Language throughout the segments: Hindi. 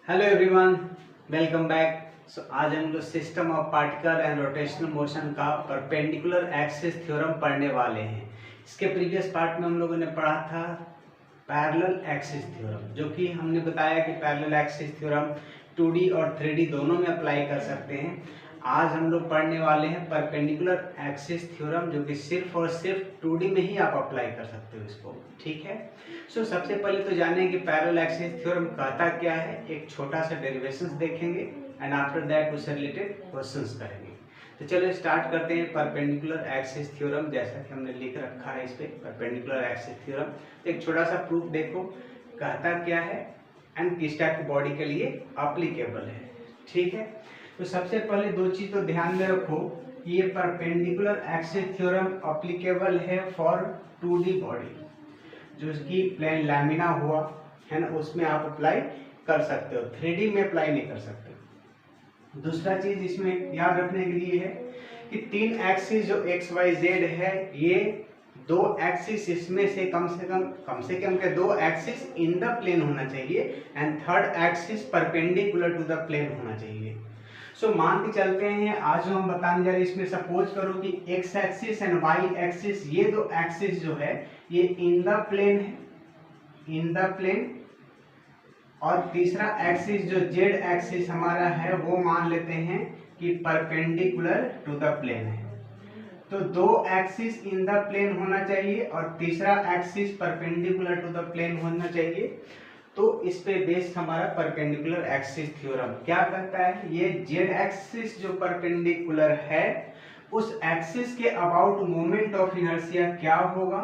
Hello everyone, welcome back. आज हम लोग system of particle and rotational motion का परपेंडिकुलर एक्सिस थ्योरम पढ़ने वाले हैं। इसके प्रीवियस पार्ट में हम लोगों ने पढ़ा था पैरेलल एक्सिस थ्योरम, जो कि हमने बताया कि पैरेलल एक्सिस थ्योरम 2D और 3D दोनों में अप्लाई कर सकते हैं। आज हम लोग पढ़ने वाले हैं परपेंडिकुलर एक्सिस थ्योरम, जो कि सिर्फ और सिर्फ 2D में ही आप अप्लाई कर सकते हो इसको। ठीक है। सबसे पहले तो जानें कि पैरेलल एक्सिस थ्योरम कहता क्या है। एक छोटा सा डेरिवेशंस देखेंगे एंड आफ्टर दैट उससे रिलेटेड क्वेश्चंस करेंगे। तो चलो स्टार्ट करते हैं परपेंडिकुलर एक्सिस थ्योरम। जैसा कि हमने लिख रखा है इस पे परपेंडिकुलर एक्सिस थ्योरम। तो एक छोटा सा प्रूफ देखो, कहता क्या है एंड किस टाइप की बॉडी के लिए अप्लीकेबल है। ठीक है। तो सबसे पहले दो चीज तो ध्यान में रखो कि ये परपेंडिकुलर एक्सिस थ्योरम अप्लीकेबल है फॉर 2D बॉडी, जो इसकी प्लेन लैमिना हुआ है ना, उसमें आप अप्लाई कर सकते हो। 3D में अप्लाई नहीं कर सकते। दूसरा चीज इसमें याद रखने के लिए है कि तीन एक्सिस जो एक्स वाई जेड है, ये दो एक्सिस इसमें से कम कम के दो एक्सिस इन द प्लेन होना चाहिए and third axis perpendicular to the plane होना चाहिए। मान के चलते हैं, आज जो हम बताने जा रहे हैं इसमें सपोज करो कि X axis and Y axis, ये दो एक्सिस जो है ये इन द प्लेन है, इन द प्लेन। और तीसरा एक्सिस जो जेड एक्सिस हमारा है वो मान लेते हैं कि परपेंडिकुलर टू द प्लेन है। तो दो एक्सिस इन द प्लेन होना चाहिए और तीसरा axis perpendicular to the plane होना चाहिए। तो इस पे बेस्ड हमारा परपेंडिकुलर एक्सिस थ्योरम क्या कहता है, ये जेड एक्सिस जो परपेंडिकुलर है उस एक्सिस के अबाउट मोमेंट ऑफ इनर्शिया क्या होगा।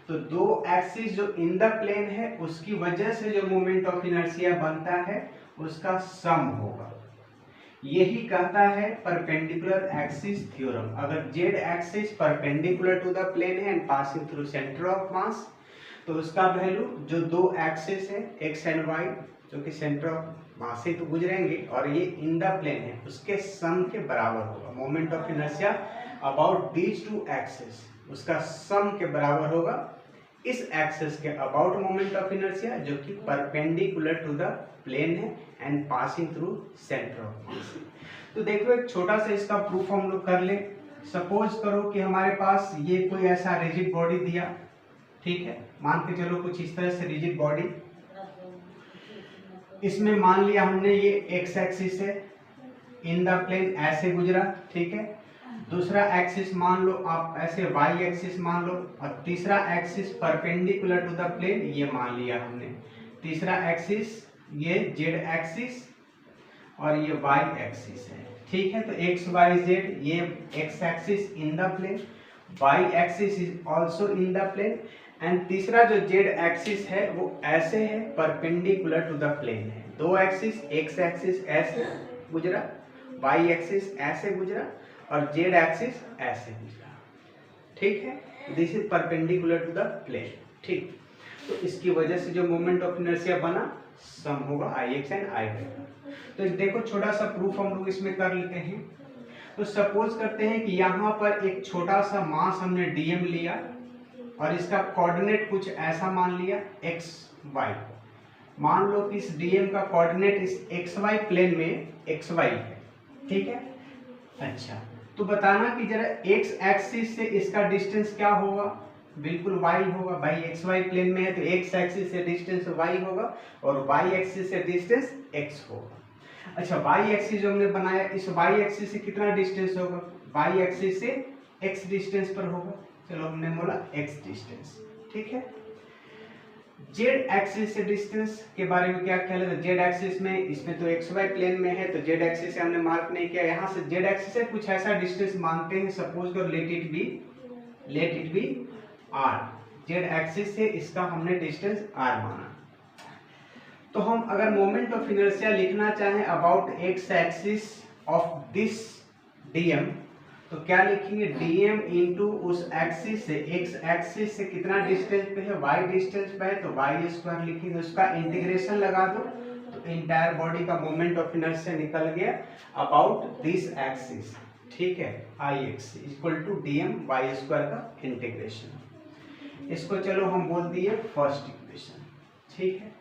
तो दो एक्सिस जो इन द प्लेन है उसकी वजह से जो मोमेंट ऑफ इनर्शिया बनता है उसका सम होगा। यही कहता है परपेंडिकुलर एक्सिस थ्योरम। अगर Z axis perpendicular to the plane है and passing through centre of mass, तो उसका वैल्यू जो दो एक्सिस है एक्स एंड वाई, जो कि सेंटर ऑफ मास से तो गुजरेंगे और ये इन द प्लेन है, उसके सम के बराबर होगा। Moment of inertia about these two axis, उसका सम के बराबर होगा इस एक्सिस के अबाउट मोमेंट ऑफ इनर्शिया, जो कि परपेंडिकुलर टू द प्लेन है and passing through centre of mass. तो देखो एक छोटा सा इसका प्रूफ हम लोग कर ले। सपोज करो कि हमारे पास ये कोई ऐसा रिजिड बॉडी दिया, ठीक है, मान के चलो कुछ इस तरह से रिजिड बॉडी, इसमें मान लिया हमने ये एक्स एक्सिस है, इन द प्लेन ऐसे गुजरा, ठीक है। दूसरा एक्सिस मान लो आप ऐसे वाई एक्सिस मान लो, और तीसरा axis perpendicular to the plane ये मान लिया हमने। तीसरा एक्सिस ये जेड एक्सिस और ये वाई एक्सिस है, ठीक है। तो एक्स वाई जेड, ये x axis in the plane, Y axis is also in the plane and तीसरा जो जेड एक्सिस है वो ऐसे है, परपेंडिकुलर टू द प्लेन है। दो एक्सिस, एक्स एक्सिस ऐसे गुजरा, वाई एक्सिस ऐसे गुजरा और जेड एक्सिस ऐसे गुजरा, ठीक है। This is perpendicular to the plane, ठीक। तो इसकी वजह से जो मोमेंट ऑफ इनर्शिया बना सम होगा आई एक्स एंड आई वाई। तो देखो छोटा सा प्रूफ हम लोग इसमें कर लेते हैं। तो सपोज करते हैं कि यहाँ पर एक छोटा सा मास हमने डीएम लिया और इसका कोऑर्डिनेट कुछ ऐसा मान लिया एक्स वाई। मान लो कि इस डीएम का कोऑर्डिनेट इस एक्स वाई प्लेन में एक्स वाई है, ठीक है। अच्छा, तो बताना कि जरा एक्स एक्सिस से इसका डिस्टेंस क्या होगा। बिल्कुल वाई होगा, भाई एक्स वाई प्लेन में है तो एक्स एक्सिस से डिस्टेंस वाई होगा और वाई एक्सिस से डिस्टेंस एक्स होगा। अच्छा, वाई एक्सिस जो हमने बनाया, इस वाई एक्सिस से कितना डिस्टेंस होगा, वाई एक्सिस से एक्स डिस्टेंस पर होगा। चलो हमने बोला एक्स डिस्टेंस, ठीक है। जेड एक्सिस से डिस्टेंस के बारे में क्या ख्याल है। जेड एक्सिस में, इसमें तो एक्स वाई प्लेन में है तो जेड एक्सिस से हमने मार्क नहीं किया, यहाँ से जेड एक्सिस से कुछ ऐसा डिस्टेंस मानते हैं। सपोज करो let it be r. Z axis से इसका हमने डिस्टेंस आर माना। तो हम अगर मोमेंट ऑफ इनर्शिया लिखना चाहें about x axis of this DM, तो क्या लिखेंगे, डीएम इंटू उस एक्सिस से, एक्स एक्सिस से कितना डिस्टेंस पे है, वाई डिस्टेंस पे है तो वाई स्क्वायर लिखेंगे। उसका इंटीग्रेशन लगा दो तो इंटायर बॉडी का मोमेंट ऑफ इनर्शिया निकल गया अबाउट दिस एक्सिस, ठीक है। I X equal to DM Y square का इंटीग्रेशन। इसको चलो हम बोल दिए फर्स्ट इक्वेशन, ठीक है।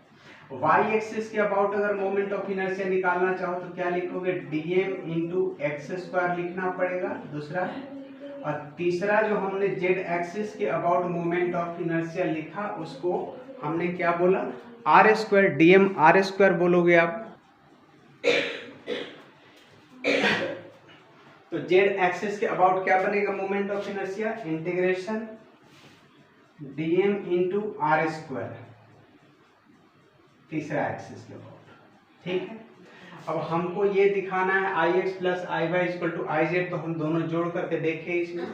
वाई एक्सिस के अबाउट अगर मोमेंट ऑफ इनर्शिया निकालना चाहो तो क्या लिखोगे, dm इंटू एक्स स्क्वायर लिखना पड़ेगा दूसरा, और तीसरा जो हमने जेड एक्सिस के अबाउट मोमेंट ऑफ इनर्शिया लिखा उसको हमने क्या बोला, R square, dm R square बोलोगे आप। तो जेड एक्सिस के अबाउट क्या बनेगा moment of inertia, integration dm into R square, तीसरा एक्सिस के अबाउट। ठीक है, अब हमको ये दिखाना है I x plus I Y equal to I Z, तो हम दोनों जोड़ करके देखें इसमें।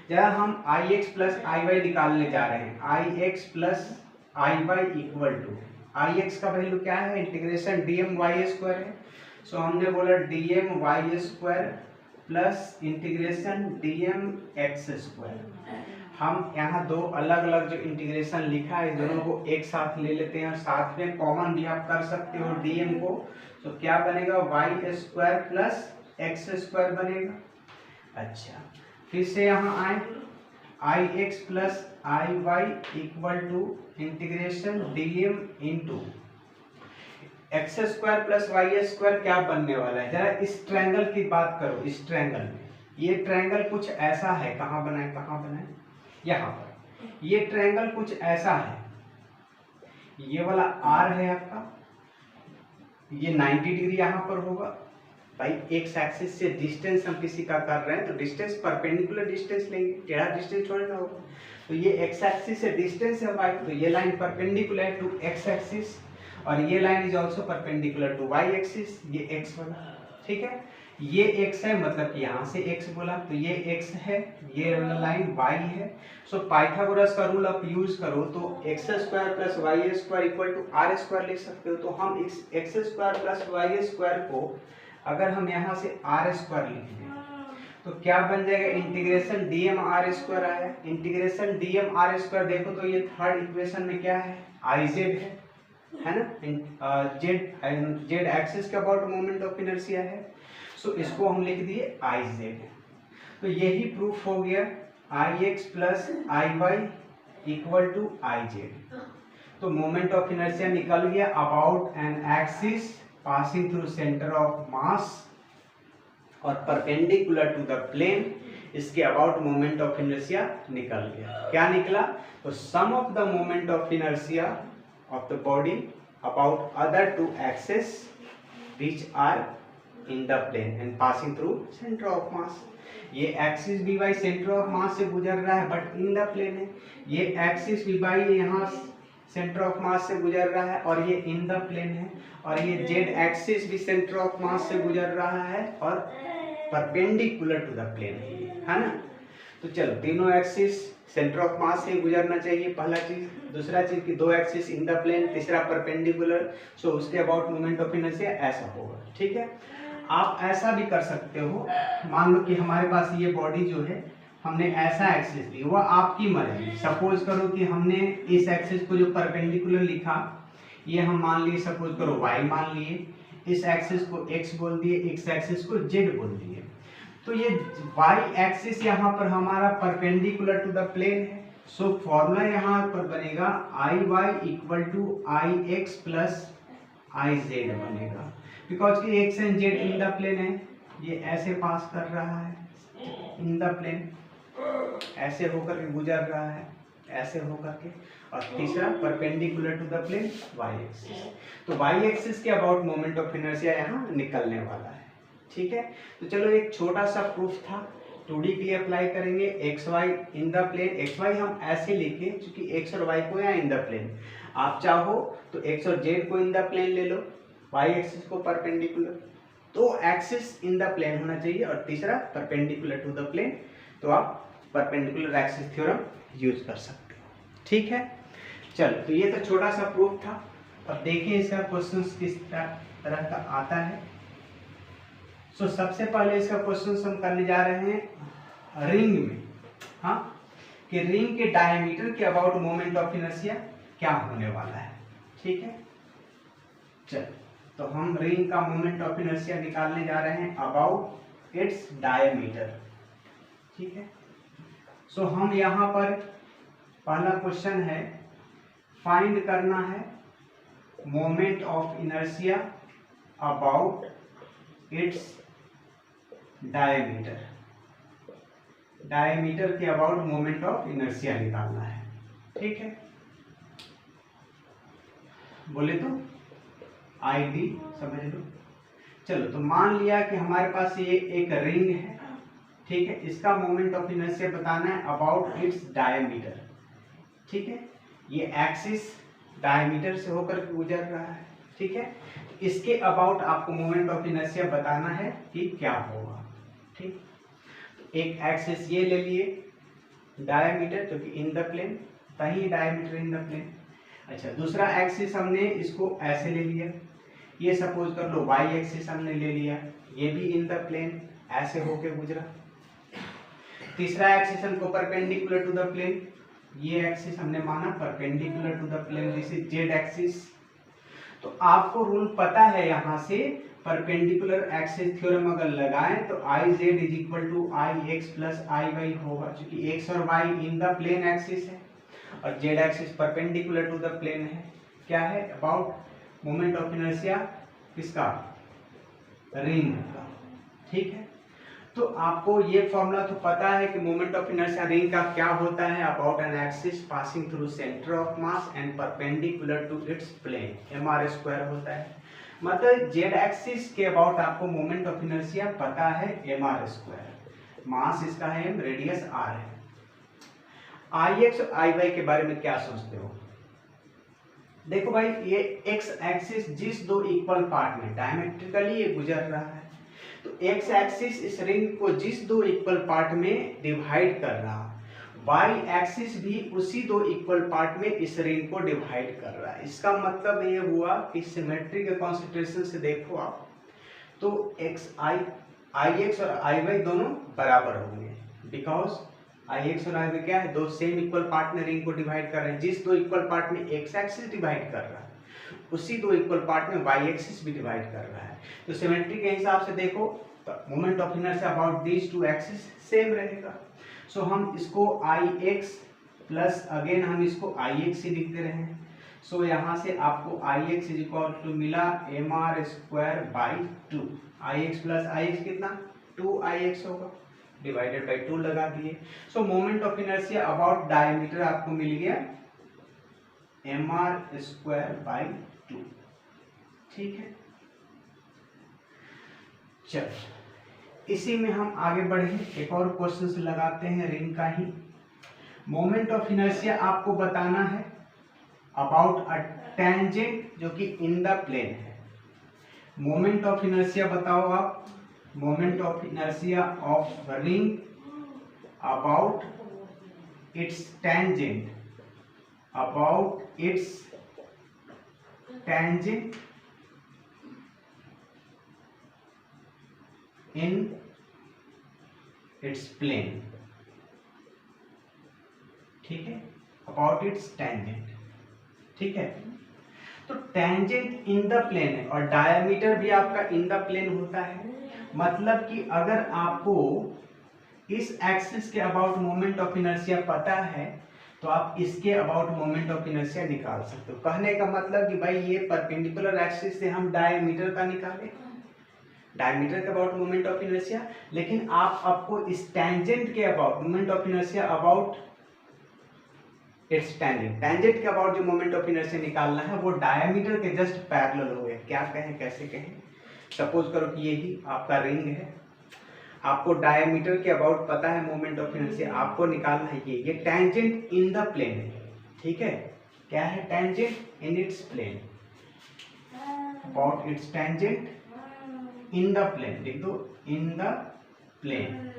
जरा हम I x plus I Y निकालने जा रहे हैं, I x plus I Y equal to, I X का वैल्यू क्या है, इंटीग्रेशन dm वाई स्क्वायर है, सो हमने बोला dm y square plus integration dm x square. हम यहाँ दो अलग अलग जो इंटीग्रेशन लिखा है दोनों को एक साथ ले लेते हैं और साथ में कॉमन भी आप कर सकते हो dm को, तो क्या बनेगा Y square plus X square बनेगा। अच्छा, फिर से यहाँ आए, I x plus I Y equal to integration dm into X square plus Y square क्या बनने वाला है, जरा इस ट्रायंगल की बात करो। इस ट्रायंगल में ये ट्रायंगल कुछ ऐसा है, कहाँ बनाए कहाँ बनाए, यहाँ पर ये ट्रायंगल कुछ ऐसा है, ये वाला आर है आपका, ये 90 डिग्री यहाँ पर होगा भाई, एक्स एक्सिस से डिस्टेंस हम किसी का कर रहे हैं तो डिस्टेंस परपेंडिकुलर डिस्टेंस लेंगे, टेढ़ा डिस्टेंस छोड़ना होगा, तो ये एक्स एक्सिस से डिस्टेंस है भाई, तो ये line perpendicular to x axis और ये line is also perpendicular to y axis, ये एक्स वाला। ठीक है, ये x है मतलब कि यहाँ से x बोला तो ये x है, ये लाइन y है। सो पाइथागोरस का रूल आप यूज करो तो x square plus Y square equal to r square लिख सकते हो। तो हम इस x square plus Y square को अगर हम यहाँ से आर स्क्वायर लिख दें तो क्या बन जाएगा, इंटीग्रेशन dm आर स्क्वायर आया, इंटीग्रेशन dm आर स्क्वायर देखो तो ये थर्ड इक्वेशन में क्या है, आई जेड है ना, जेड एक्सिस के अबाउट मोमेंट ऑफ इनर्शिया है, सो इसको हम लिख दिए आई जेड। तो यही प्रूफ हो गया I x plus I Y equal to I Z. तो मोमेंट ऑफ इनर्शिया निकल गया about an axis passing through centre of mass और परपेंडिकुलर टू द प्लेन, इसके अबाउट मोमेंट ऑफ इनर्शिया निकल गया। क्या निकला, तो sum of the moment of inertia of the body about other two axis which are in the plane and passing through centre of mass. ये एक्सिस भी बाई सेंटर ऑफ मास से गुजर रहा है बट इन द प्लेन है, ये एक्सिस भी बाई यहाँ सेंटर ऑफ मास से गुजर रहा है और ये इन द प्लेन है, और ये जेड एक्सिस भी सेंटर ऑफ मास से गुजर रहा है और परपेंडिकुलर टू द प्लेन है ना। तो चलो तीनों एक्सिस सेंटर ऑफ मास से गुजरना चाहिए, पहला चीज। दूसरा चीज कि दो एक्सिस इन द प्लेन, तीसरा परपेंडिकुलर, सो उसके अबाउट मोमेंट ऑफ इनर्शिया ऐसा होगा। ठीक है, आप ऐसा भी कर सकते हो, मान लो कि हमारे पास ये बॉडी जो है हमने ऐसा एक्सिस ली, वह आपकी मर्जी। सपोज करो कि हमने इस एक्सिस को जो परपेंडिकुलर लिखा ये हम मान लिए, सपोज करो y मान लिए, इस एक्सिस को x बोल दिए, x एक्सिस को z बोल दिए। तो ये y एक्सिस यहाँ पर हमारा परपेंडिकुलर टू द प्लेन है, सो फॉर्मूला यहाँ पर बनेगा I Y equal to I x plus I Z बनेगा, बिकॉज कि X and Z in the plane है, ये ऐसे पास कर रहा है इन द प्लेन, ऐसे होकर के गुजर रहा है, ऐसे होकर के, और तीसरा perpendicular to the plane Y axis. तो वाई एक्सिस के अबाउट मोमेंट ऑफ इनर्शिया यहाँ निकलने वाला है। ठीक है, तो चलो एक छोटा सा प्रूफ था, 2D के लिए अप्लाई करेंगे। X y in the plane, x y हम ऐसे लिखे क्योंकि एक्स और वाई को यहाँ इन द प्लेन, आप चाहो तो एक्स और जेड को इन द प्लेन ले लो, वाई एक्सिस को परपेंडिकुलर, तो एक्सिस इन द प्लेन होना चाहिए और तीसरा परपेंडिकुलर टू द प्लेन, तो आप परपेंडिकुलर एक्सिस थ्योरम यूज कर सकते हो। ठीक है, चलो तो ये तो छोटा सा प्रूफ था। अब देखिए इसका क्वेश्चन किस तरह का आता है। सो सबसे पहले इसका क्वेश्चन हम करने जा रहे हैं रिंग में, हाँ, कि रिंग के डायमीटर के अबाउट मोमेंट ऑफ इनर्शिया क्या होने वाला है। ठीक है, चलो तो हम रिंग का मोमेंट ऑफ इनर्शिया निकालने जा रहे हैं अबाउट इट्स डायमीटर। ठीक है, सो हम यहाँ पर पहला क्वेश्चन है, फाइंड करना है moment of inertia about its diameter, diameter के अबाउट मोमेंट ऑफ इनर्शिया निकालना है। ठीक है, बोले तो आई डी समझ लो। चलो तो मान लिया कि हमारे पास ये एक रिंग है, ठीक है, इसका मोमेंट ऑफ इनर्शिया बताना है अबाउट इट्स डायमीटर। ठीक है, ये एक्सिस डायमीटर से होकर गुजर रहा है। ठीक है, इसके अबाउट आपको मोमेंट ऑफ इनर्शिया बताना है कि क्या होगा। ठीक, एक एक्सिस ये ले लिए डायमीटर जो कि इन द प्लेन, तही डायमीटर इन द प्लेन। अच्छा, दूसरा एक्सिस हमने इसको ऐसे ले लिया, ये सपोज कर लो वाई एक्सिस हमने ले लिया, ये भी इन द प्लेन ऐसे होके गुजरा। तीसरा एक्सिस हमको परपेंडिकुलर टू द प्लेन, ये एक्सिस हमने माना perpendicular to the plane, this is z axis. तो आपको रूल पता है, यहाँ से परपेंडिकुलर एक्सिस थ्योरम अगर लगाएं तो I z is equal to I x plus I y होगा, क्योंकि एक्स और y in the plane axis है और z axis perpendicular to the plane है। क्या है? अबाउट मोमेंट ऑफ इनर्शिया किसका? रिंग का। ठीक है, तो आपको ये फॉर्मूला तो पता है कि मोमेंट ऑफ इनर्शिया रिंग का क्या होता है, about an axis passing through centre of mass and perpendicular to its plane, mr square होता है। मतलब जेड एक्सिस के अबाउट आपको मोमेंट ऑफ इनर्शिया पता है mr स्क्वायर, मास इसका है m, रेडियस r है। आई एक्स और आई वाई के बारे में क्या सोचते हो? देखो भाई, ये एक्स एक्सिस जिस दो इक्वल पार्ट में डायमेट्रिकली ये गुजर रहा है, तो एक्स एक्सिस इस रिंग को जिस दो इक्वल पार्ट में डिवाइड कर रहा, वाई एक्सिस भी उसी दो इक्वल पार्ट में इस रिंग को डिवाइड कर रहा है। इसका मतलब ये हुआ कि सिमेट्री के कॉन्सेंट्रेशन से देखो आप, तो एक्स आई एक्स और आई वाई दोनों बराबर होंगे, बिकॉज आई एक्स और आई वाई क्या है? दो सेम इक्वल पार्ट में रिंग को डिवाइड कर रहे हैं। जिस दो इक्वल पार्ट में एक्स एक्सिस डिवाइड कर रहा है, उसी दो इक्वल पार्ट में वाई एक्सिस भी डिवाइड कर रहा है। तो सिमेट्री के हिसाब से देखो तो moment of inertia about these two axis same रहेगा। सो हम इसको आई एक्स प्लस अगेन हम इसको आई एक्स ही लिखते रहे हैं। सो यहाँ से आपको I x is equal to मिला m r square by 2। I x plus I x कितना? 2 आई एक्स होगा, डिवाइडेड बाई 2 लगा दिए। So moment of inertia about diameter आपको मिल गया एम आर स्क्वायर बाई 2। ठीक है, चल इसी में हम आगे बढ़े, एक और क्वेश्चन लगाते हैं रिंग का ही। मोमेंट ऑफ इनर्शिया आपको बताना है अबाउट अ टेंजेंट जो कि इन द प्लेन है। मोमेंट ऑफ इनर्शिया बताओ आप, moment of inertia of ring about its tangent, about its tangent in its plane. ठीक है, अबाउट इट्स टेंजेंट। ठीक है, तो टेंजेंट इन द प्लेन है और डायमीटर भी आपका इन द प्लेन होता है। मतलब कि अगर आपको इस एक्सिस के अबाउट मोमेंट ऑफ इनर्शिया पता है तो आप इसके अबाउट मोमेंट ऑफ इनर्शिया निकाल सकते हो। कहने का मतलब कि भाई ये परपेंडिकुलर एक्सिस से हम डायमीटर का निकालें, डायमीटर के अबाउट मोमेंट ऑफ इनर्शिया, लेकिन आपको इस टेंजेंट के about moment of inertia about its tangent, tangent के अबाउट जो मोमेंट ऑफ इनर्शिया निकालना है वो डायमीटर के जस्ट पैरेलल हो गया। क्या कहें, कैसे कहें? सपोज करो कि यही आपका रिंग है, आपको डायमीटर के अबाउट पता है मोमेंट ऑफ इनर्शिया, आपको निकालना है ये टेंजेंट इन द प्लेन है। ठीक है, क्या है? Tangent in its plane, about its tangent in the plane, लिख दो इन द प्लेन।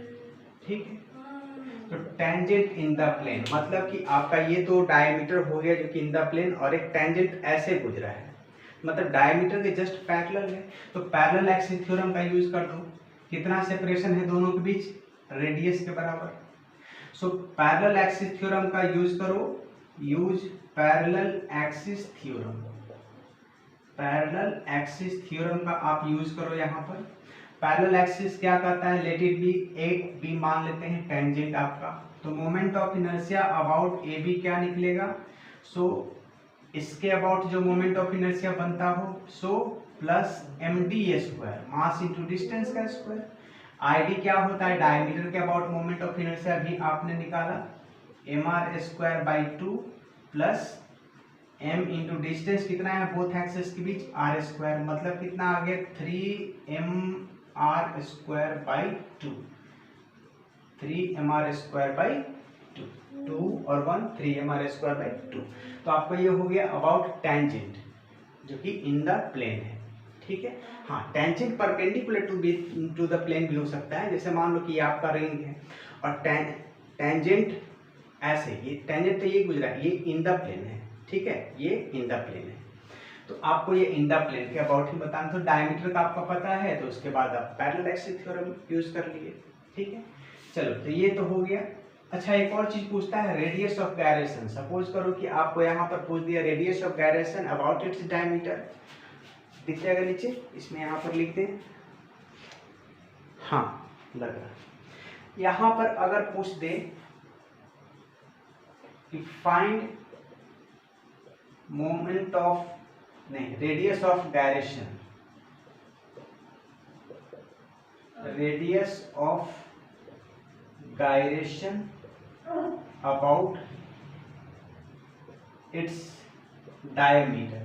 ठीक है, तो टेंजेंट इन द प्लेन मतलब कि आपका ये तो डायमीटर हो गया जो कि इन द प्लेन, और एक टेंजेंट ऐसे गुजरा है, मतलब डायमीटर के जस्ट पैरेलल है। तो पैरेलल एक्सिस थ्योरम का यूज कर दो। कितना सेपरेशन है दोनों के बीच? रेडियस के बराबर। सो पैरेलल एक्सिस थ्योरम का यूज करो, use parallel axis theorem, parallel axis theorem का आप यूज करो। यहाँ पर पैरेलल एक्सिस क्या कहता है? Let it be A B मान लेते हैं टेंजेंट आपका, तो moment of inertia about A B क्या निकलेगा? सो इसके अबाउट जो मोमेंट ऑफ इनर्शिया बनता हो so plus md square, mass into distance का स्क्वायर। id क्या होता है, डायमीटर के अबाउट मोमेंट ऑफ इनर्शिया भी आपने निकाला, mr square by 2 plus m into distance कितना है बोथ एक्सिस के बीच r स्क्वायर, मतलब कितना आ गया 3mr square by 2, 3mr square by 2 और 1 3mr स्क्वायर बाई 2। तो आपको ये हो गया अबाउट टेंजेंट जो कि इन द प्लेन है, ठीक है। हाँ, tangent perpendicular to the plane भी हो सकता है, जैसे मान लो कि ये आपका रिंग है और टेंजेंट ऐसे, ये टेंजेंट तो ये गुजरा, ये इन द प्लेन है, ठीक है, ये इन द प्लेन है। तो आपको ये इन द प्लेन के अबाउट ही बताना, तो डायमीटर का आपका पता है, तो उसके बाद आप पैरेलल एक्सिस थ्योरम यूज कर लिए, ठीक है। चलो, तो ये तो हो गया। अच्छा, एक और चीज पूछता है रेडियस ऑफ गायरेशन। सपोज करो कि आपको यहाँ पर पूछ दिया radius of gyration about its diameter, दिख जाएगा नीचे, इसमें यहाँ पर लिख दें। हाँ, लग रहा है। यहाँ पर अगर पूछ दे कि फाइंड मोमेंट ऑफ, नहीं, radius of gyration, radius of gyration about its diameter,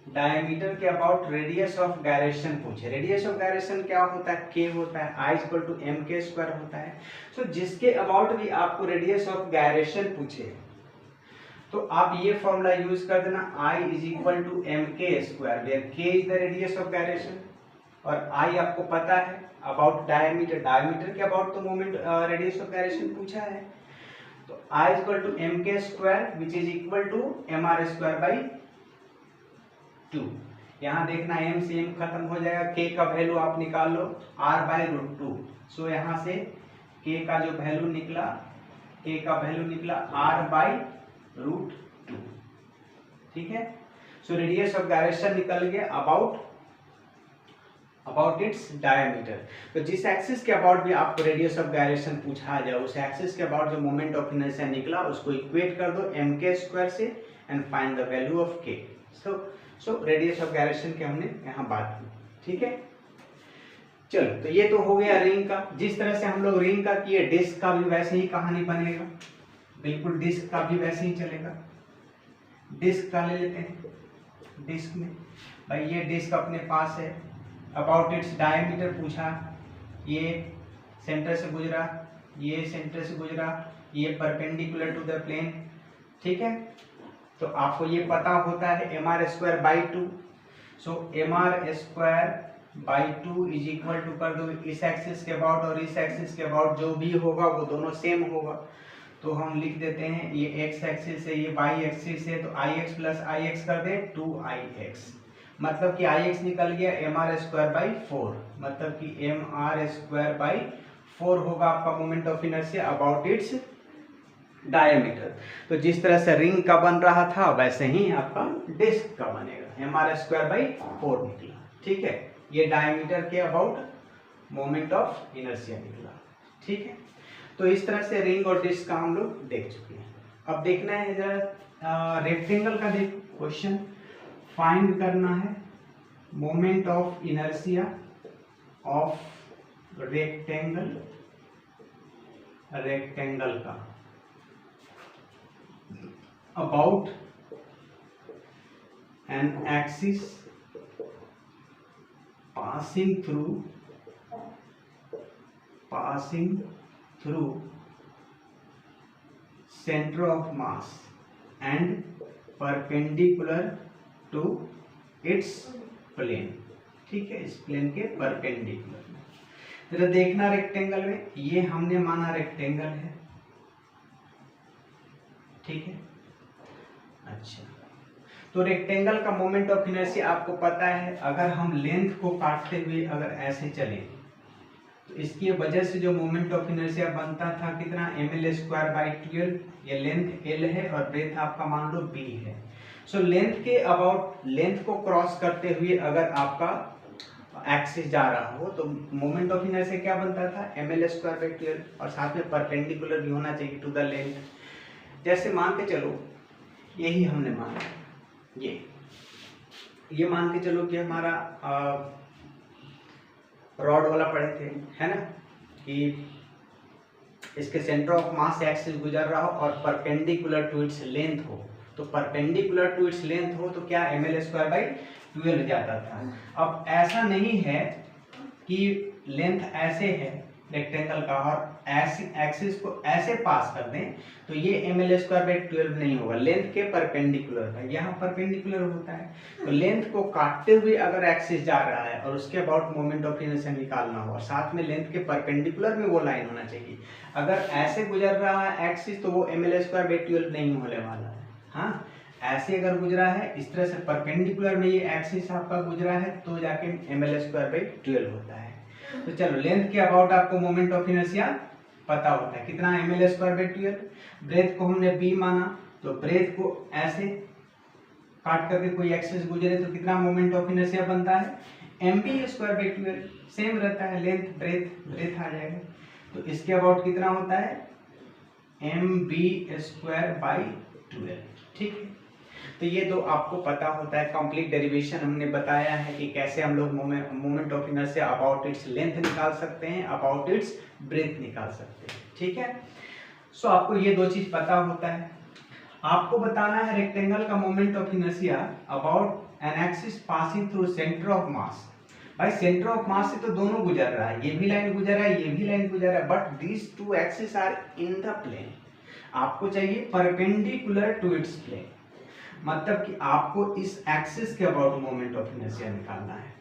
diameter के अबाउट रेडियस ऑफ गायरेशन पूछे। रेडियस ऑफ गायरेशन क्या होता है, के होता है, I equal to m k square होता है। सो जिसके अबाउट भी आपको रेडियस ऑफ गायरेशन पूछे तो आप ये फॉर्मूला यूज कर देना, I is equal to m k square, where k is the radius of gyration और आई आपको पता है अबाउट डायमीटर, डायमीटर के अबाउट तो मोमेंट रेडियस ऑफ गायरेशन पूछा है, तो I is equal to m k square which is equal to m r square by 2। यहाँ देखना m से m खत्म हो जाएगा, k का वैल्यू आप निकाल लो r बाई रूट 2। सो यहाँ से k का जो वैल्यू निकला, k का वैल्यू निकला r बाई रूट 2, ठीक है। सो रेडियस ऑफ गायरेशन निकल गया अबाउट इट्स डायमीटर। तो जिस एक्सिस के अबाउट भी आपको रेडियस ऑफ गायरेशन पूछा जाए, उस एक्सिस के अबाउट जो मोमेंट ऑफ इनर्शिया निकला उसको इक्वेट कर दो m के स्क्वायर से and find the value of k। So radius of gyration की हमने यहाँ बात की, ठीक है। चलो, तो ये तो हो गया रिंग का। जिस तरह से हम लोग रिंग का किए, डिस्क का भी वैसे ही कहानी बनेगा, बिल्कुल डिस्क का भी वैसे ही चलेगा। डिस्क का ले लेते हैं। डिस्क में भाई ये डिस्क अपने पास है, अबाउट इट्स डायमीटर पूछा, ये सेंटर से गुजरा, ये सेंटर से गुजरा, ये परपेंडिकुलर टू द प्लेन, ठीक है। तो आपको ये पता होता है m r square by 2। So m r square by 2 is equal to कर दो इस एक्सिस के अबाउट और इस एक्सिस के अबाउट जो भी होगा वो दोनों सेम होगा, तो हम लिख देते हैं ये एक्स एक्सिस है, ये वाई एक्सिस है, तो आई एक्स प्लस आई एक्स कर दे 2ix, मतलब कि आई एक्स निकल गया एम आर स्क्वायर बाई 4, मतलब कि एम आर स्क्वायर बाई 4 होगा आपका moment of inertia about its diameter. तो जिस तरह से रिंग का बन रहा था वैसे ही आपका डिस्क का बनेगा, एम आर स्क्वायर बाई 4 निकला, ठीक है। ये डायमीटर के अबाउट मोमेंट ऑफ इनर्शिया निकला, ठीक है। तो इस तरह से रिंग और डिस्क का हम लोग देख चुके हैं। अब देखना है जरा रेक्टेंगल का क्वेश्चन फाइंड करना है, moment of inertia of rectangle का about an axis passing through center of mass and perpendicular to its plane, ठीक है, इस प्लेन के परपेंडिकुलर में। जरा देखना रेक्टेंगल में, ये हमने माना रेक्टेंगल है, ठीक है। अच्छा, तो रेक्टेंगल का मोमेंट ऑफ इनर्शिया आपको पता है, अगर हम लेंथ को काटते हुए अगर ऐसे चले तो इसकी वजह से जो मोमेंट ऑफ इनर्शिया बनता था कितना, ml स्क्वायर बाई 12, ये लेंथ l है और ब्रेथ आपका मान लो b है। सो लेंथ के अबाउट, लेंथ को क्रॉस करते हुए अगर आपका एक्सिस जा रहा हो तो मोमेंट ऑफ इनर्शिया क्या बनता था, ml स्क्वायर बाई 12, और साथ में परपेंडिकुलर भी होना चाहिए टू द लेंथ। जैसे मान के चलो यही हमने माना, ये मान के चलो कि हमारा रॉड वाला पढ़े थे, है ना, कि इसके सेंटर ऑफ मास एक्सिस गुजर रहा हो और परपेंडिकुलर टू इट्स लेंथ हो, तो परपेंडिकुलर टू इट्स लेंथ हो तो क्या ml²/12 जाता था। अब ऐसा नहीं है कि लेंथ ऐसे है रेक्टेंगल का और ऐसे एक्सिस को ऐसे पास कर दें तो ये ml²/12 नहीं होगा, लेंथ के परपेंडिकुलर का, यहाँ परपेंडिकुलर होता है। तो लेंथ को काटते हुए अगर एक्सिस जा रहा है और उसके अबाउट मोमेंट ऑफ इनर्शिया निकालना हो और साथ में लेंथ के परपेंडिकुलर में वो लाइन होना चाहिए। अगर ऐसे गुजर रहा है एक्सिस तो वो ml²/12 नहीं होने वाला है। हाँ, ऐसे अगर गुजरा है इस तरह से परपेंडिकुलर में ये एक्सिस आपका गुजरा है तो जाके ml²/12 होता है। तो चलो, लेंथ के अबाउट आपको मोमेंट ऑफ इनर्शिया पता होता है, कितना ml²/12। ब्रेथ को हमने b माना, तो ब्रेथ को ऐसे काट करके कोई एक्सिस गुजरे तो कितना मोमेंट ऑफ इनर्शिया बनता है mb²/12, सेम रहता है, लेंथ ब्रेथ आ जाएगा। तो इसके अबाउट कितना होता है mb²/12, ठीक है। तो ये दो आपको पता होता है। कंप्लीट डेरिवेशन हमने बताया है कि कैसे हम लोग moment of inertia about its length निकाल सकते हैं, अबाउट इट्स ब्रेथ निकाल सकते हैं, ठीक है। सो आपको ये दो चीज पता होता है। आपको बताना है रेक्टेंगल का moment of inertia about an axis passing through centre of मास। भाई सेंटर ऑफ मास से तो दोनों गुजर रहा है, ये भी लाइन गुजर रहा है, ये भी लाइन गुजर रहा है, but these two axis are in the plane. आपको चाहिए परपेंडिकुलर टू इट्स प्लेन, मतलब कि आपको इस एक्सिस के अबाउट मोमेंट ऑफ इनर्शिया निकालना है।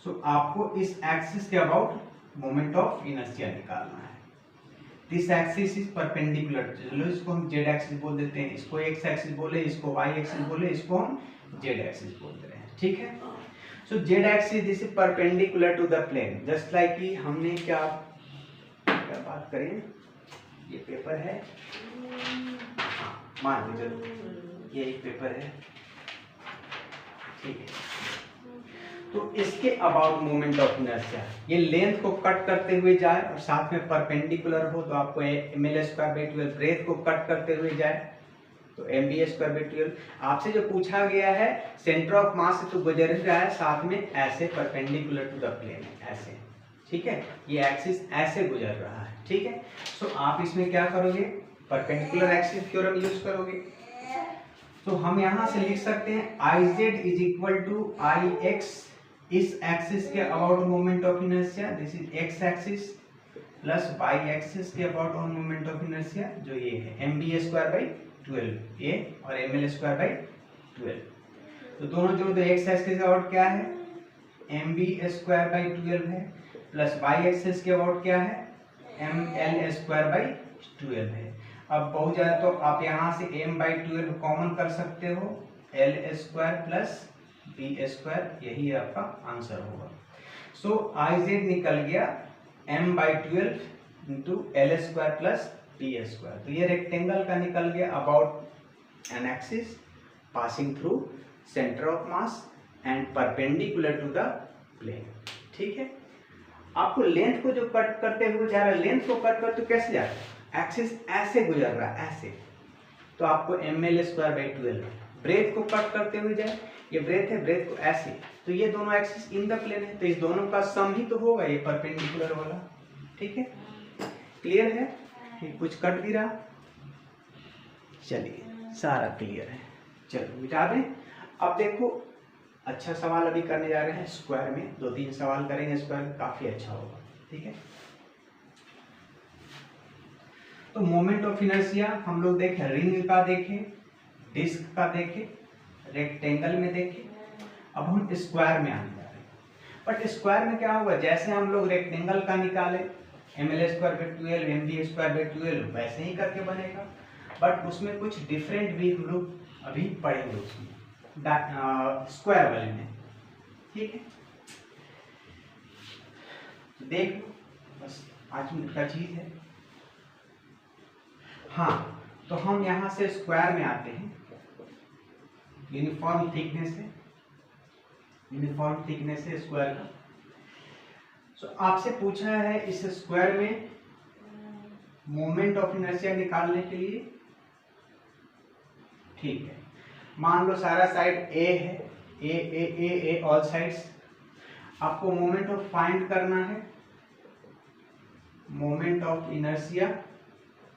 सो आपको इस एक्सिस के अबाउट मोमेंट ऑफ इनर्शिया निकालना है। दिस एक्सिस इज परपेंडिकुलर, चलो इसको हम जेड एक्सिस बोल देते हैं, इसको एक्स एक्सिस बोले, इसको वाई एक्सिस बोले, इसको हम जेड एक्सिस बोल रहे हैं, ठीक है। So Z axis this is perpendicular to the plane, just like कि हमने क्या बात करें, ये पेपर है, मान लीजिए ये एक पेपर है, ठीक है। तो इसके अबाउट मोमेंट ऑफ इनर्शिया, ये लेंथ को कट करते हुए जाए और साथ में परपेंडिकुलर हो तो आपको ml²/12, ब्रेथ को कट करते हुए जाए तो mb²/12। आपसे जो पूछा गया है सेंटर ऑफ मास से तो गुजर रहा है, साथ में ऐसे परपेंडिकुलर टू द प्लेन, ऐसे, ठीक है, ये एक्सिस ऐसे गुजर रहा है, ठीक है। सो आप इसमें क्या करोगे, परपेंडिकुलर एक्सिस थ्योरम यूज करोगे। तो हम यहां से लिख सकते हैं Iz = Ix, इस एक्सिस के about moment of inertia, this is X axis, plus Y axis के about on moment of inertia जो ये है mb²/12 ये और ml²/12। तो दोनों जोड़ दो, एक्स एक्सिस के अबाउट क्या है mb²/12 है, प्लस वाई एक्सिस के अबाउट क्या है ml²/12 है। अब बहुत ज्यादा तो आप यहाँ से m/12 कॉमन कर सकते हो, l² प्लस b², यही आपका आंसर होगा। सो Iz निकल गया m/12 into l² plus b²। तो ये रेक्टेंगल का निकल गया about an axis passing through centre of mass and perpendicular to the plane, ठीक है। आपको लेंथ को जो कट करते हुए जा रहा है, लेंथ को कट कर तो कैसे जा रहा है, एक्सिस ऐसे गुजर रहा है, ऐसे, तो आपको ml²/12। ब्रेथ को कट करते हुए जाए, ये ब्रेथ है, ब्रेथ को ऐसे, तो ये दोनों एक्सिस इन द प्लेन है, तो इस दोनों का सम ही तो होगा ये परपेंडिकुलर वाला, ठीक है। क्लियर है, ये कुछ कट भी रहा, चलिए सारा क्लियर है, चलो मिटा दें। अब देखो अच्छा सवाल अभी करने जा रहे हैं स्क्वायर में, 2-3 सवाल करेंगे स्क्वायर में, काफी अच्छा होगा, ठीक है। तो मोमेंट ऑफ इनर्शिया हम लोग देखें, रिंग का देखें, डिस्क का देखें, रेक्टेंगल में देखें, अब हम स्क्वायर में आने जा रहे हैं। बट स्क्वायर में क्या होगा, जैसे हम लोग रेक्टेंगल का निकाले ml²/12 mb²/12 वैसे ही करके बनेगा, बट उसमें कुछ डिफरेंट भी हम लोग अभी पढ़ेंगे उसमें स्क्वायर वाले में, ठीक है। देख लो, बस 5 मिनट का चीज है। हाँ, तो हम यहां से स्क्वायर में आते हैं, यूनिफॉर्म थिकनेस है, यूनिफॉर्म थिकनेस है स्क्वायर का। सो आपसे पूछा है इस स्क्वायर में मोमेंट ऑफ इनर्शिया निकालने के लिए, ठीक है। मान लो सारा साइड ए है, ए ऑल साइड्स। आपको मोमेंट ऑफ फाइंड करना है, moment of inertia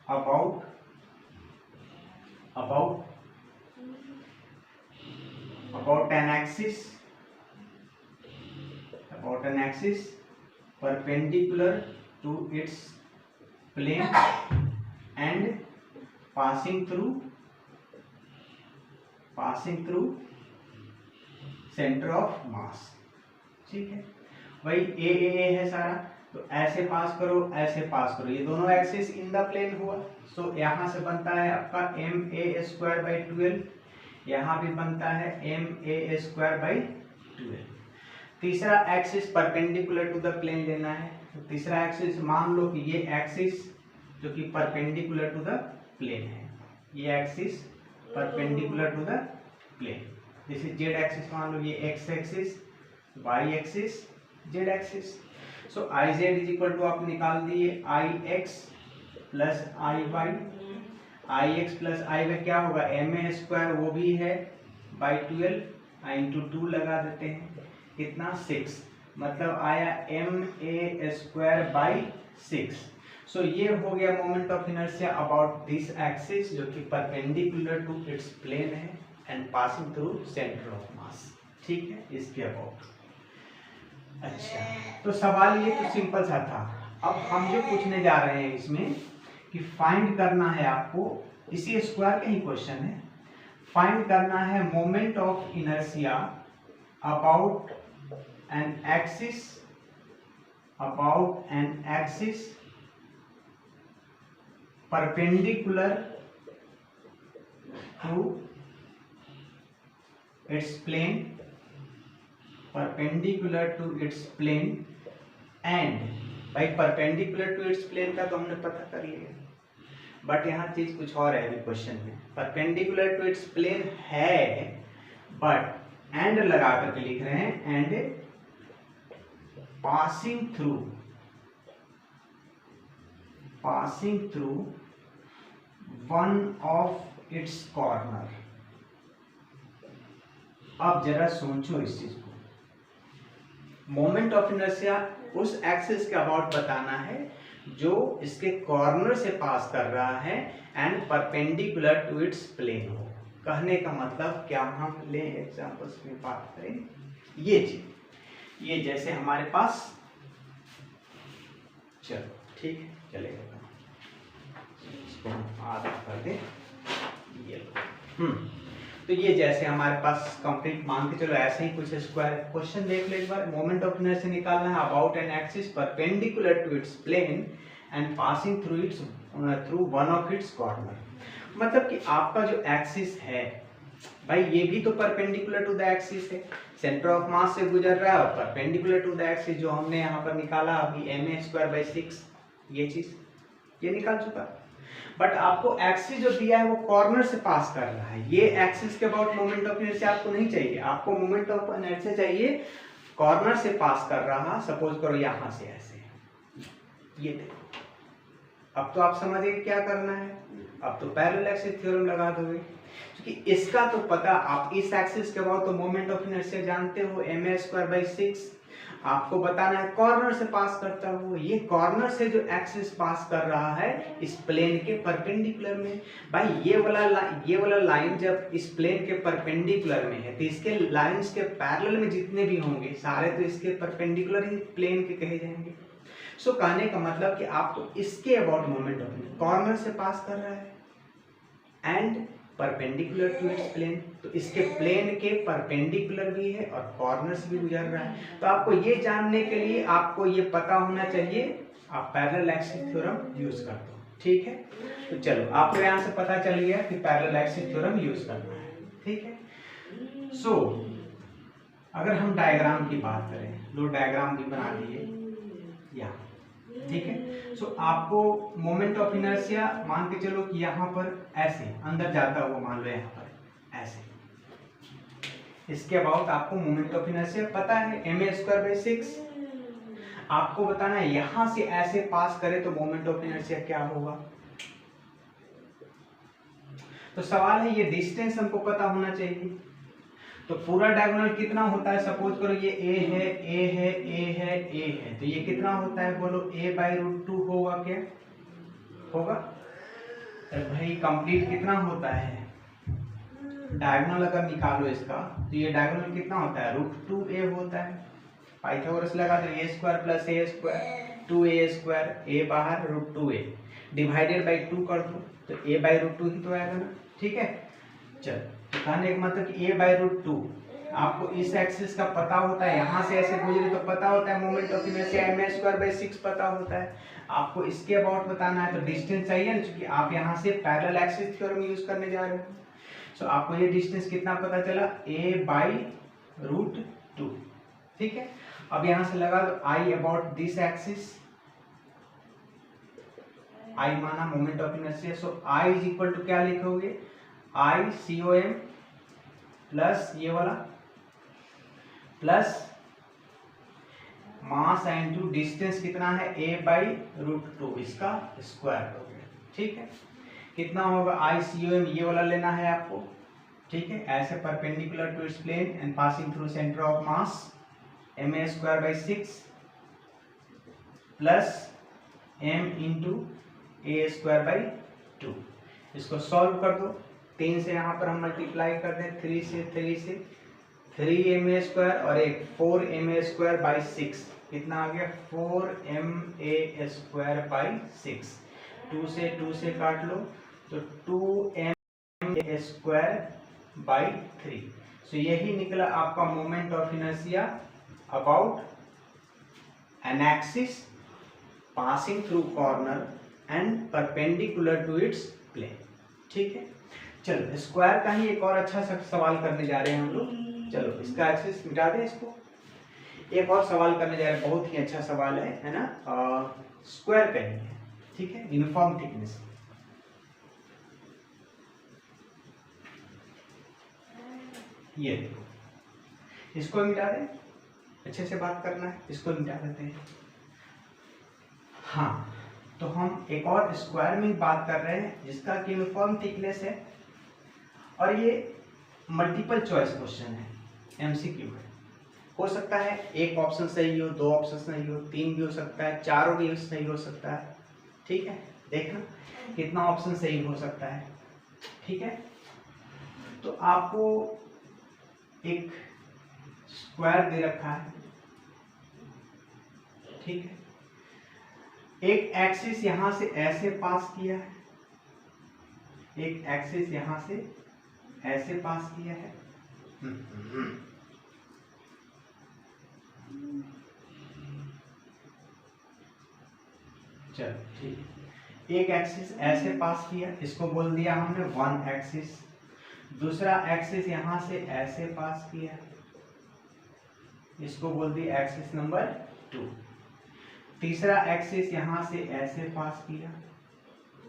about an axis perpendicular to its plane and passing through center of mass, ठीक है। वही ए है सारा, तो ऐसे पास करो, ऐसे पास करो, ये दोनों एक्सिस इन द प्लेन हुआ। सो यहाँ से बनता है आपका ma²/12, यहाँ भी बनता है ma²/12। तीसरा axis perpendicular to the plane लेना है, तो तीसरा एक्सिस मान लो कि ये एक्सिस जो कि परपेंडिकुलर टू द प्लेन है, ये axis perpendicular to the plane, जैसे जेड एक्सिस मान लो ये x axis, y axis, z axis. So I z is equal to आप निकाल दिए I x plus I y, I x plus I y क्या होगा, ma² वो भी है बाई 12 इंटू 2 लगा देते हैं, कितना 6, मतलब आया ma²/6। सो ये हो गया moment of inertia about this axis जो कि परपेंडिकुलर टू इट्स प्लेन है and passing through centre of मास, ठीक है, इसके अबाउट। अच्छा, तो सवाल ये तो सिंपल सा था। अब हम जो पूछने जा रहे हैं इसमें कि फाइंड करना है आपको, इसी स्क्वायर का ही क्वेश्चन है, फाइंड करना है moment of inertia about an axis perpendicular to its plane and भाई परपेंडिकुलर टू इट्स प्लेन का तो हमने पता कर लिया, बट यहाँ चीज कुछ और है अभी क्वेश्चन में। परपेंडिकुलर टू इट्स प्लेन है बट एंड लगा करके लिख रहे हैं, and passing through one of its corner। अब जरा सोचो इस चीज को, मोमेंट ऑफ इनर्शिया उस एक्सिस के अबाउट बताना है जो इसके कॉर्नर से पास कर रहा है and perpendicular to its plane हो। कहने का मतलब क्या, हम ले एग्जांपल्स में बात करें, ये चीज, ये जैसे हमारे पास, चलो ठीक है चलेगा, इसको आधा कर दे, ये तो ये जैसे हमारे पास कंप्लीट मान के चलो ऐसे ही कुछ स्क्वायर। क्वेश्चन देख लो एक बार, मोमेंट ऑफ इनर्शिया निकालना है about an axis perpendicular to its plane and passing through one of its corner. मतलब कि आपका जो एक्सिस है भाई, ये भी तो परपेंडिकुलर टू द एक्सिस है, सेंटर ऑफ मास से गुजर रहा है, और परपेंडिकुलर टू द एक्सिस जो हमने यहाँ पर निकाला अभी ma²/6, ये चीज ये निकाल चुका। बट आपको एक्सिस जो दिया है वो कॉर्नर से पास कर रहा है, ये एक्सिस के अबाउट मोमेंट ऑफ इनर्शिया आपको नहीं चाहिए, आपको मोमेंट ऑफ इनर्शिया चाहिए कॉर्नर से पास कर रहा, सपोज करो यहाँ से ऐसे, ये देखो। अब तो आप समझ गए क्या करना है, अब तो पैरेलल एक्सिस थ्योरम लगा दोगे, क्योंकि इसका तो पता, आप इस एक्सिस के अबाउट तो मोमेंट ऑफ इनर्शिया जानते हो ma²/6, आपको बताना है कॉर्नर से पास करता हो, ये कॉर्नर से जो एक्सिस पास कर रहा है इस प्लेन के परपेंडिकुलर में। भाई ये वाला लाइन जब इस प्लेन के परपेंडिकुलर में है तो इसके लाइंस के पैरेलल में जितने भी होंगे सारे तो इसके परपेंडिकुलर ही प्लेन के कहे जाएंगे। सो कहने का मतलब कि आपको इसके अबाउट मोमेंट ऑफ कॉर्नर से पास कर रहा है and perpendicular to its plane, तो इसके प्लेन के परपेंडिकुलर भी है और कॉर्नर से भी गुजर रहा है। तो आपको ये जानने के लिए आपको ये पता होना चाहिए, आप पैरेलल एक्सिस थ्योरम यूज कर दो, ठीक है। तो चलो आपको यहाँ से पता चल गया कि पैरेलल एक्सिस थ्योरम यूज करना है, ठीक है। सो अगर हम डायग्राम की बात करें, लो डायग्राम भी बना दिए यहाँ, ठीक है। सो आपको मोमेंट ऑफ इनर्शिया मान के चलो कि यहाँ पर ऐसे अंदर जाता हुआ मान लो यहाँ पर ऐसे, इसके अबाउट आपको मोमेंट ऑफ इनर्शिया पता है ma²/6। आपको बताना है यहां से ऐसे पास करे तो मोमेंट ऑफ इनर्शिया क्या होगा। तो सवाल है ये डिस्टेंस हमको पता होना चाहिए। तो पूरा डायगोनल कितना होता है, सपोज करो ये ए है, ए है, ए है, ए है, तो ये कितना होता है बोलो, a/√2 होगा क्या, होगा। अरे भाई कंप्लीट कितना होता है, डायगोनल अगर निकालो इसका तो ये डायगोनल कितना होता है, √2a होता है। पाइथागोरस लगा दो, a² + a² 2a², a बाहर √2a डिवाइडेड बाई 2 कर दो तो a/√2 ही तो आएगा ना, ठीक है। चल कहने का मतलब कि a/√2 आपको इस एक्सिस का पता होता है, यहाँ से ऐसे गुजरे तो पता होता है मोमेंट ऑफ इनर्शिया ma²/6 पता होता है। आपको इसके अबाउट बताना है तो डिस्टेंस चाहिए ना, क्योंकि आप यहाँ से पैरेलल एक्सिस थ्योरम यूज करने जा रहे हो। सो आपको ये डिस्टेंस कितना पता चला, a/√2, ठीक है। अब यहाँ से लगा दो I about this axis, I माना moment of inertia. So I is equal to क्या लिखोगे, I/COM प्लस ये वाला प्लस मास इनटू डिस्टेंस कितना है a/√2, इसका स्क्वायर हो गया, ठीक है। कितना होगा I/COM, ये वाला लेना है आपको, ठीक है। ऐसे perpendicular to its plane and passing through centre of mass ma²/6 plus m into a²/2। इसको सॉल्व कर दो, 3 से यहाँ पर हम मल्टीप्लाई कर दें, 3 से 3ma² और एक 4ma²/6, कितना आ गया 4ma²/6। 2 से काट लो तो 2ma²/3। सो यही निकला आपका moment of inertia about an axis passing through corner and perpendicular to its plane, ठीक है। चलो स्क्वायर का ही एक और अच्छा सा सवाल करने जा रहे हैं हम लोग। चलो इसका एक्सिस मिटा दें, इसको एक और सवाल करने जा रहे हैं, बहुत ही अच्छा सवाल है ना, स्क्वायर का ही है, ठीक है, यूनिफॉर्म थिकनेस। ये देखो, इसको मिटा दें, अच्छे से बात करना है, इसको मिटा देते हैं। हाँ, तो हम एक और स्क्वायर में बात कर रहे हैं जिसका यूनिफॉर्म थिकनेस है, और ये मल्टीपल चॉइस क्वेश्चन है, एमसीक्यू है। हो सकता है एक ऑप्शन सही हो, 2 ऑप्शन सही हो, 3 भी हो सकता है, 4 भी सही हो सकता है, ठीक है। देखना कितना ऑप्शन सही हो सकता है, ठीक है। तो आपको एक स्क्वायर दे रखा है, ठीक है। एक एक्सिस यहां से ऐसे पास किया है, एक एक्सिस यहां से ऐसे पास किया है, चलो ठीक है। एक एक्सिस ऐसे पास किया, इसको बोल दिया हमने 1 एक्सिस। दूसरा एक्सिस यहां से ऐसे पास किया, इसको बोल दिया एक्सिस नंबर 2। तीसरा एक्सिस यहां से ऐसे पास किया,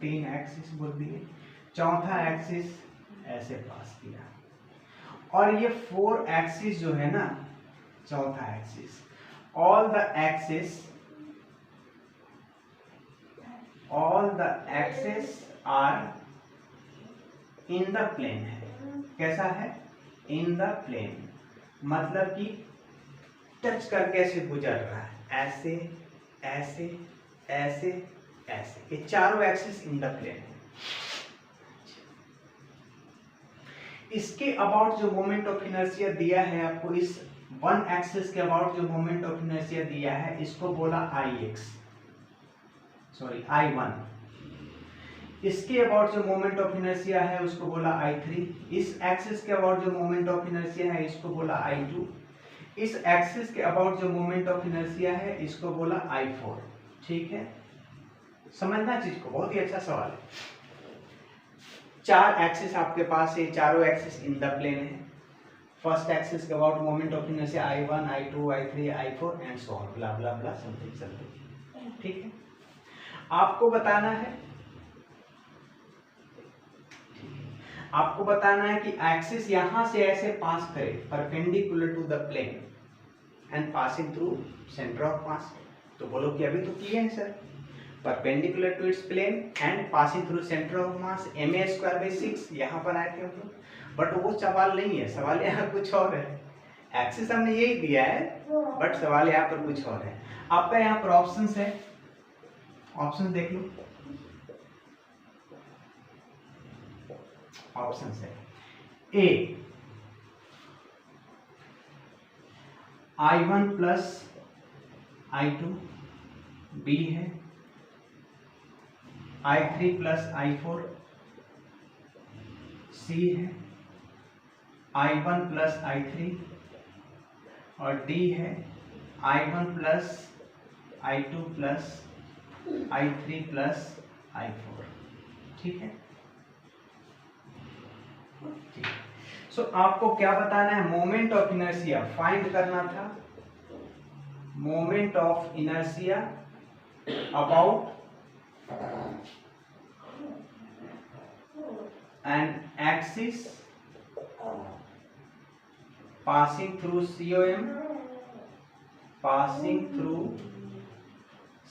3 एक्सिस बोल दिए। चौथा एक्सिस ऐसे पास किया, और ये 4 एक्सिस जो है ना, चौथा axis, all the axes are in the plane है। कैसा है, in the plane, मतलब कि टच करके ऐसे गुजर रहा है, ऐसे ऐसे ऐसे ऐसे, ये चारों एक्सिस इन द प्लेन है। इसके अबाउट जो मोमेंट ऑफ इनर्शिया दिया है आपको, इस 1 एक्सिस के अबाउट जो मोमेंट ऑफ इनर्शिया दिया है, इसको बोला I1। इसके अबाउट जो मोमेंट ऑफ इनर्शिया है उसको बोला I3। इस एक्सिस के अबाउट जो मोमेंट ऑफ इनर्शिया है इसको बोला I2। इस एक्सिस के अबाउट जो मोमेंट ऑफ इनर्शिया है इसको बोला I4, ठीक है। समझना चीज को, बहुत ही अच्छा सवाल है। 4 एक्सिस आपके पास है, चारों एक्सिस इन द प्लेन है। फर्स्ट एक्सिस के about moment of inertia I1, I2, I3, I4 and so on, blah blah blah, something something, ठीक है। आपको बताना है कि एक्सिस यहां से ऐसे पास करे perpendicular to the plane and passing through centre of mass, तो बोलो कि अभी तो किए हैं sir, perpendicular to its plane and passing through centre of mass ma²/6 यहाँ पर आए थे हम लोग, बट वो सवाल नहीं है, सवाल यहाँ कुछ और है। एक्सिस हमने यही दिया है बट सवाल यहाँ पर कुछ और है। आपका यहाँ पर ऑप्शंस है, ऑप्शंस देख लो। ऑप्शंस है ए I1 प्लस I2, बी है I3 प्लस I4, सी है I1 प्लस I3 और डी है I1 plus I2 plus I3 plus I4। ठीक है, ठीक। सो आपको क्या बताना है, मोमेंट ऑफ इनर्शिया फाइंड करना था, moment of inertia about an axis passing through COM, passing through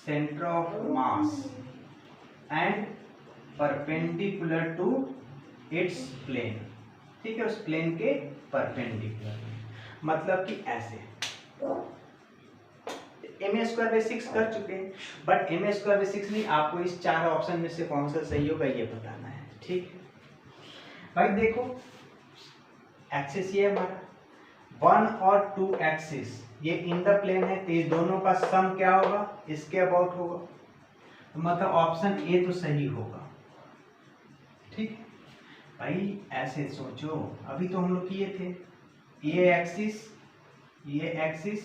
center of mass and perpendicular to its plane। ठीक है, उस प्लेन के परपेंडिकुलर, मतलब कि ऐसे ma²/6 कर चुके हैं, बट ma²/6 नहीं, आपको इस चार ऑप्शन में से कौन सा सही होगा ये बताना है। ठीक है भाई, देखो एक्सिस ये हमारा 1 और 2 एक्सिस ये इन द प्लेन है, तो ये दोनों का सम क्या होगा, इसके अबाउट होगा, तो मतलब ऑप्शन ए तो सही होगा। ठीक है भाई, ऐसे सोचो, अभी तो हम लोग किए थे, ये एक्सिस ये एक्सिस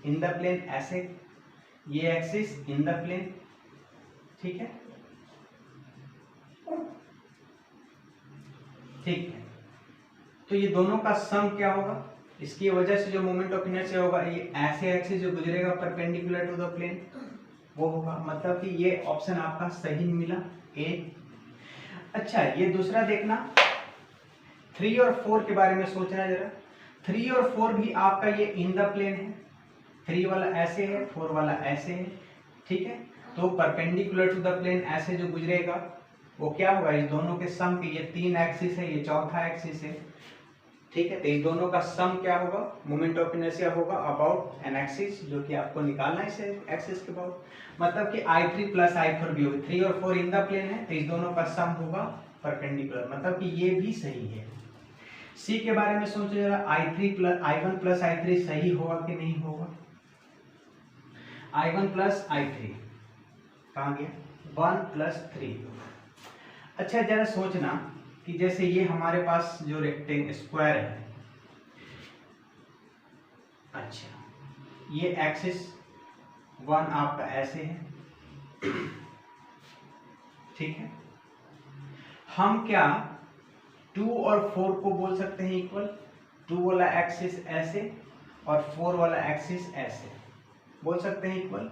इन द प्लेन ऐसे, ये एक्सिस इन द प्लेन। ठीक है, ठीक है, तो ये दोनों का सम क्या होगा, इसकी वजह से जो मोमेंट ऑफ इनर्शिया होगा, ये ऐसे एक्सिस जो गुजरेगा परपेंडिकुलर टू द प्लेन वो होगा, मतलब कि ये ऑप्शन आपका सही मिला ए। अच्छा, ये दूसरा देखना, 3 और 4 के बारे में सोचना जरा। 3 और 4 भी आपका ये इन द प्लेन है, 3 वाला ऐसे है, 4 वाला ऐसे है। ठीक है, तो परपेंडिकुलर टू द प्लेन ऐसे जो गुजरेगा वो क्या होगा, इस दोनों के सम के, ये 3 एक्सिस है, ये चौथा एक्सिस है। ठीक है, तो इस दोनों का सम क्या होगा, मोमेंट ऑफ इनर्शिया होगा अबाउट एन एक्सिस, जो कि आपको निकालना है इस एक्सिस के अबाउट, मतलब कि I3 प्लस I4 भी होगा, 3 और 4 इन द प्लेन है, तो इस दोनों का सम होगा परपेंडिकुलर, मतलब कि ये भी सही है। सी के बारे में सोचो जरा, I1 प्लस I3 सही होगा कि नहीं होगा, I1 प्लस I3 कहाँ गया, 1 प्लस 3। अच्छा जरा सोचना कि जैसे ये हमारे पास जो रेक्टेंगल स्क्वायर है, अच्छा ये एक्सिस 1 आपका ऐसे है। ठीक है, हम क्या 2 और 4 को बोल सकते हैं इक्वल, 2 वाला एक्सिस ऐसे और 4 वाला एक्सिस ऐसे, बोल सकते हैं इक्वल,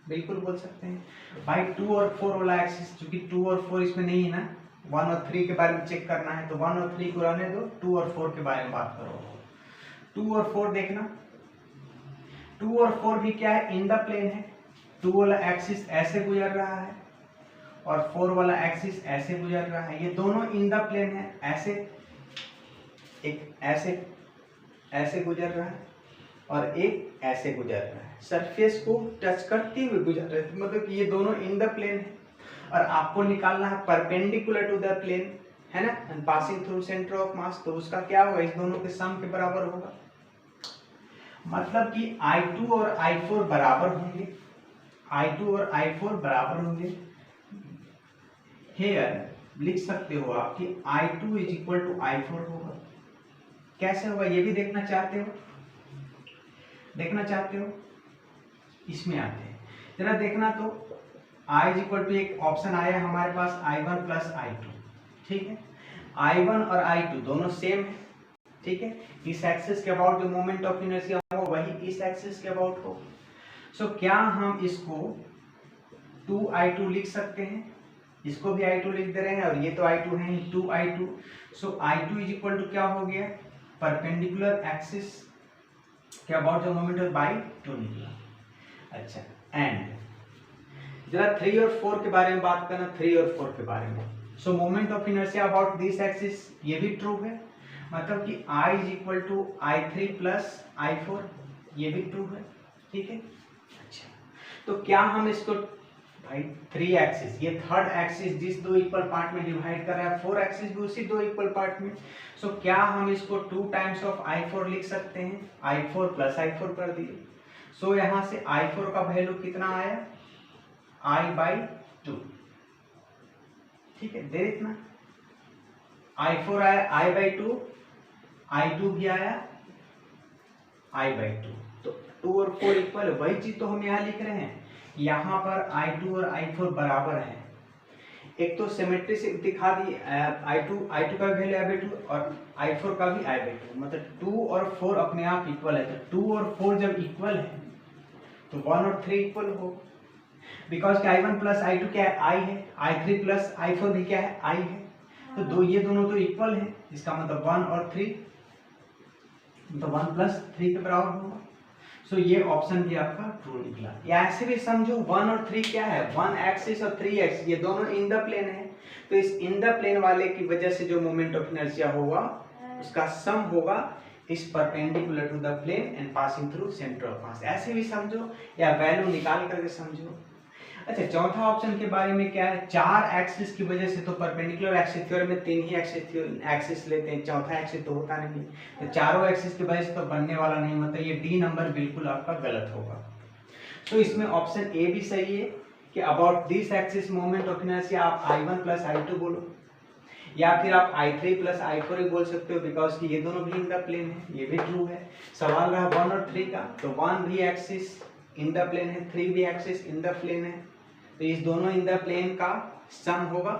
बिल्कुल बोल सकते हैं भाई। 2 और 4 वाला एक्सिस, चूंकि 2 और 4 इसमें नहीं है ना, 1 और 3 के बारे में चेक करना है, तो 1 और 3 को रहने दो, 2 और 4 के बारे में बात करो। 2 और 4 देखना, 2 और 4 भी क्या है, इन द प्लेन है, 2 वाला एक्सिस ऐसे गुजर रहा है और 4 वाला एक्सिस ऐसे गुजर रहा है, ये दोनों इन द प्लेन है, ऐसे एक ऐसे गुजर रहा है और एक ऐसे गुजर रहा है, सरफेस को टच करते हुए गुजर रहे हैं, मतलब कि ये दोनों इन द प्लेन है और आपको निकालना है परपेंडिकुलर टू द प्लेन, है ना, and passing through centre of mass, तो उसका क्या होगा, इस दोनों के सम के बराबर होगा, मतलब कि I2 और I4 बराबर होंगे, I2 और I4 बराबर होंगे। हेयर लिख सकते हो आप कि I2 is equal to I4 होगा। कैसे होगा ये भी देखना चाहते हो, इसमें आते हैं जरा देखना, तो I इज इक्वल टू, एक ऑप्शन आया हमारे पास I1 प्लस I2। ठीक है, I1 और I2 दोनों सेम है। ठीक है, इस एक्सिस के अबाउट जो मोमेंट ऑफ इनर्शिया हो वही इस एक्सिस के अबाउट हो। सो क्या हम इसको 2I2 लिख सकते हैं, इसको भी I2 लिख दे रहे हैं और ये तो I2 है 2I2। So I2 is equal to क्या हो गया, परपेंडिकुलर एक्सिस के about the moment of by 2 निकला। अच्छा, एंड जरा 3 और 4 के बारे में बात करना, 3 और 4 के बारे में। So moment of inertia about this axis, ये भी ट्रू है, मतलब कि I is equal to I3 plus I4, ये भी ट्रू है, ठीक है। अच्छा, तो क्या हम इसको भाई 3 एक्सिस, ये थर्ड एक्सिस जिस दो इक्वल पार्ट में डिवाइड कर रहा है, 4 एक्सिस भी उसी दो इक्वल पार्ट में। सो क्या हम इसको 2 टाइम्स ऑफ I4 लिख सकते हैं, I4 प्लस I4 कर दिए। सो यहाँ से I4 का वैल्यू कितना आया, I/2, ठीक है, दे इतना I4 आया I/2, I2 भी आया I/2। तो 2 और 4 इक्वल है, वही चीज तो हम यहाँ लिख रहे हैं। यहाँ पर I2 और I4 बराबर है, एक तो सिमेट्री से दिखा दी, I2 का भी वैल्यू I/2 और I4 का भी I/2, मतलब 2 और 4 अपने आप इक्वल है। तो 2 और 4 जब इक्वल है तो 1 और 3 इक्वल हो, बिकॉज I1 प्लस I2 क्या है, I है, I3 प्लस I4 भी क्या है, I है। तो ये दोनों तो इक्वल है, इसका मतलब 1 और 3, तो 1 प्लस 3 के बराबर होगा। सो ये ऑप्शन भी आपका ट्रू निकला। या ऐसे भी समझो 1 और 3 क्या है, 1 एक्सिस और 3 एक्सिस, ये दोनों इन द प्लेन है। तो इस इन द प्लेन वाले की वजह से जो मोमेंट ऑफ इनर्शिया होगा उसका सम होगा इस perpendicular to the plane and passing through centre of mass, ऐसे भी समझो या वैल्यू निकाल करके समझो। अच्छा, चौथा ऑप्शन के बारे में क्या है, 4 एक्सिस की वजह से, तो परपेंडिकुलर एक्सिस थ्योरम में 3 ही एक्सिस लेते हैं, चौथा एक्सिस तो होता नहीं, तो चारों एक्सिस की वजह से तो बनने वाला नहीं, मतलब ये डी नंबर बिल्कुल आपका गलत होगा। तो इसमें ऑप्शन ए भी सही है कि about this axis moment of inertia आप I1 प्लस I2 बोलो, या फिर आप I3 प्लस I4 ही बोल सकते हो, बिकॉज कि ये दोनों भी इन द प्लेन है, ये भी ट्रू है। सवाल रहा 1 और 3 का, तो 1 भी एक्सिस इन द प्लेन है, 3 भी एक्सिस इन द प्लेन है, तो इस दोनों इन द प्लेन का सम होगा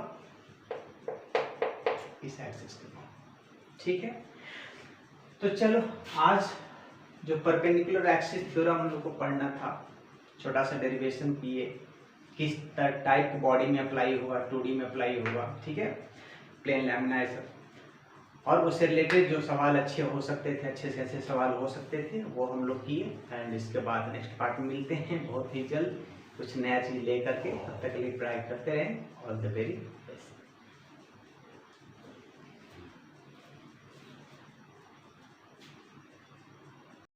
इस एक्सिस के, ठीक है। तो चलो आज जो परपेंडिकुलर एक्सिस थ्योरम हम लोग को पढ़ना था, छोटा सा डेरिवेशन किए, किस टाइप की बॉडी में अप्लाई होगा, 2D में अप्लाई होगा, ठीक है, प्लेन लैमिना सब, और उससे रिलेटेड जो सवाल अच्छे हो सकते थे, अच्छे से अच्छे सवाल हो सकते थे, वो हम लोग किए। एंड इसके बाद नेक्स्ट पार्ट में मिलते हैं बहुत ही जल्द कुछ नया चीज़ ले करके। तब तक के लिए पढ़ाई करते रहें। All the very